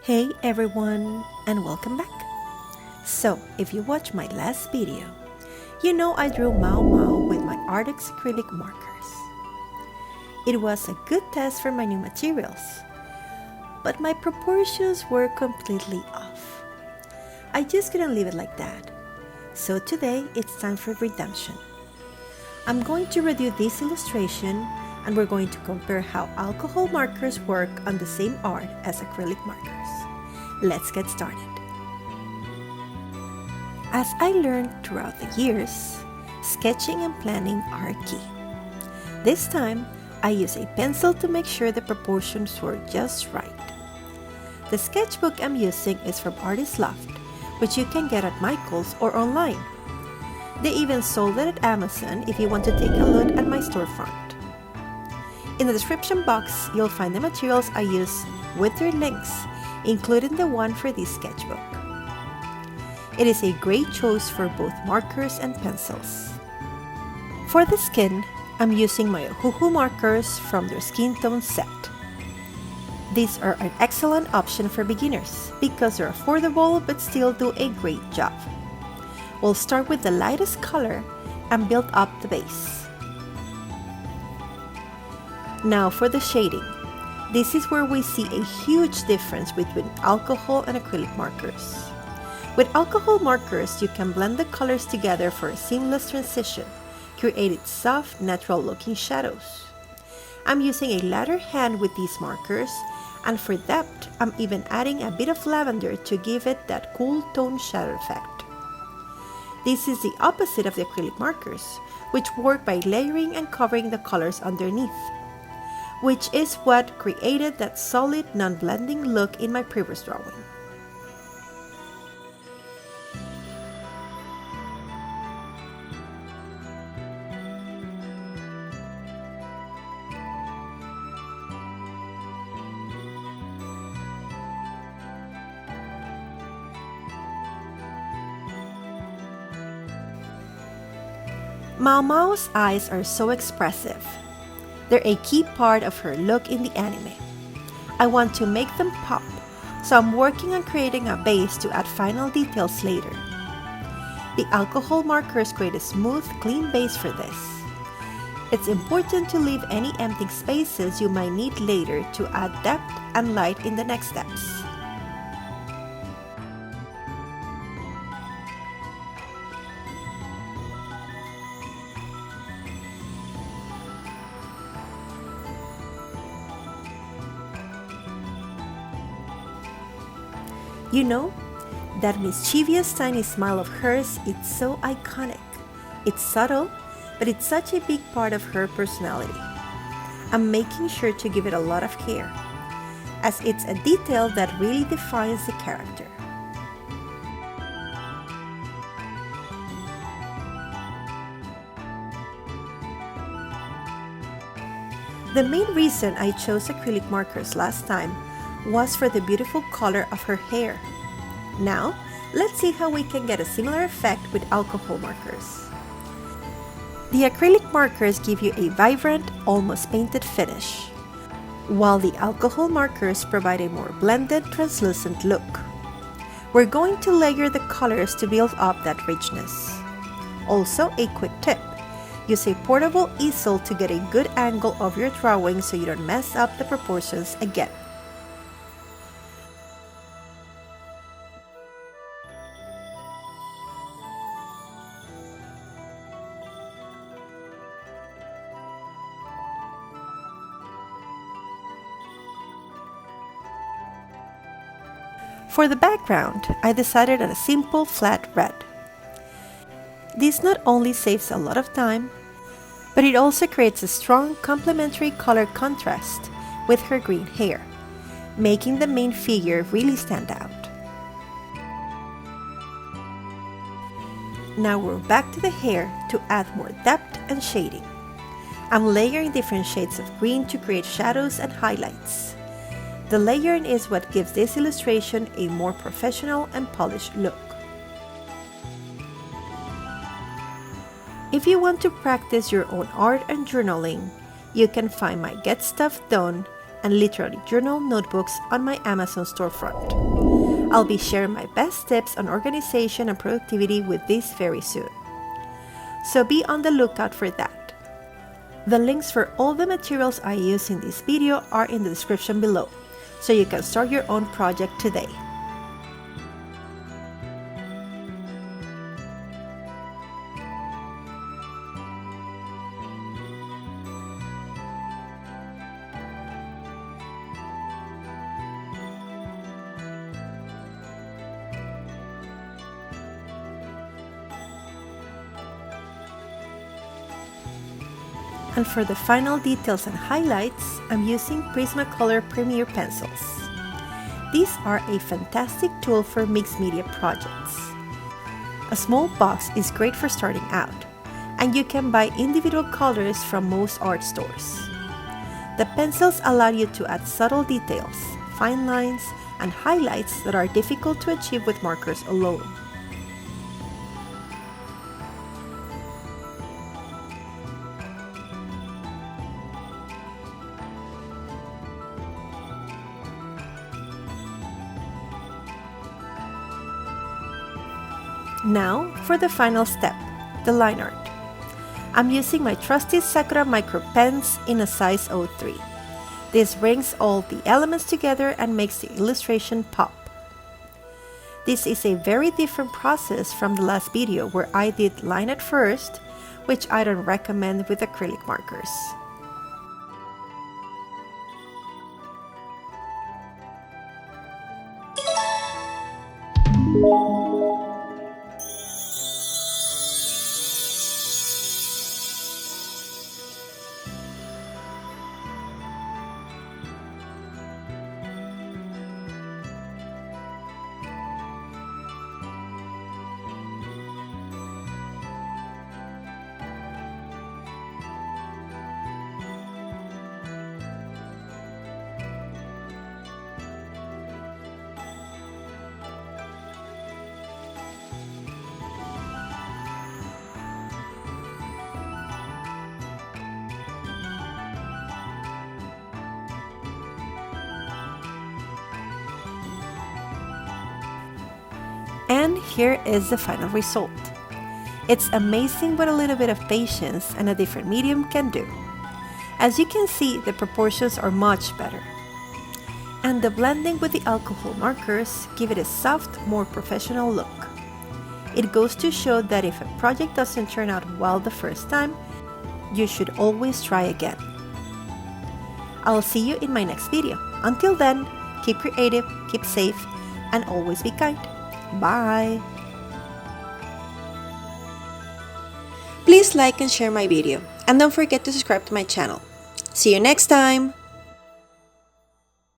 Hey everyone, and welcome back. So, if you watched my last video, you know I drew Mao-Mao with my Artix acrylic markers. It was a good test for my new materials, but my proportions were completely off. I just couldn't leave it like that. So today it's time for redemption. I'm going to redo this illustration and we're going to compare how alcohol markers work on the same art as acrylic markers. Let's get started. As I learned throughout the years, sketching and planning are key. This time, I use a pencil to make sure the proportions were just right. The sketchbook I'm using is from Artist Loft, which you can get at Michael's or online. They even sold it at Amazon if you want to take a look at my storefront. In the description box, you'll find the materials I use with their links, including the one for this sketchbook. It is a great choice for both markers and pencils. For the skin, I'm using my Ohuhu markers from their skin tone set. These are an excellent option for beginners because they're affordable but still do a great job. We'll start with the lightest color and build up the base. Now for the shading. This is where we see a huge difference between alcohol and acrylic markers. With alcohol markers, you can blend the colors together for a seamless transition, creating soft, natural-looking shadows. I'm using a lighter hand with these markers, and for depth, I'm even adding a bit of lavender to give it that cool tone shadow effect. This is the opposite of the acrylic markers, which work by layering and covering the colors underneath, which is what created that solid, non-blending look in my previous drawing. Mao-Mao's eyes are so expressive. They're a key part of her look in the anime. I want to make them pop, so I'm working on creating a base to add final details later. The alcohol markers create a smooth, clean base for this. It's important to leave any empty spaces you might need later to add depth and light in the next steps. You know, that mischievous tiny smile of hers, it's so iconic. It's subtle, but it's such a big part of her personality. I'm making sure to give it a lot of care, as it's a detail that really defines the character. The main reason I chose acrylic markers last time was for the beautiful color of her hair. Now, let's see how we can get a similar effect with alcohol markers. The acrylic markers give you a vibrant, almost painted finish, while the alcohol markers provide a more blended, translucent look. We're going to layer the colors to build up that richness. Also, a quick tip. Use a portable easel to get a good angle of your drawing so you don't mess up the proportions again. For the background, I decided on a simple flat red. This not only saves a lot of time, but it also creates a strong complementary color contrast with her green hair, making the main figure really stand out. Now we're back to the hair to add more depth and shading. I'm layering different shades of green to create shadows and highlights. The layering is what gives this illustration a more professional and polished look. If you want to practice your own art and journaling, you can find my Get Stuff Done and literary journal notebooks on my Amazon storefront. I'll be sharing my best tips on organization and productivity with this very soon. So be on the lookout for that. The links for all the materials I use in this video are in the description below, so you can start your own project today. And for the final details and highlights, I'm using Prismacolor Premier pencils. These are a fantastic tool for mixed media projects. A small box is great for starting out, and you can buy individual colors from most art stores. The pencils allow you to add subtle details, fine lines, and highlights that are difficult to achieve with markers alone. Now for the final step, the line art. I'm using my trusty Sakura micro pens in a size 03. This brings all the elements together and makes the illustration pop. This is a very different process from the last video where I did line art first, which I don't recommend with acrylic markers. And here is the final result. It's amazing what a little bit of patience and a different medium can do. As you can see, the proportions are much better. And the blending with the alcohol markers give it a soft, more professional look. It goes to show that if a project doesn't turn out well the first time, you should always try again. I'll see you in my next video. Until then, keep creative, keep safe, and always be kind. Bye! Please like and share my video, and don't forget to subscribe to my channel. See you next time!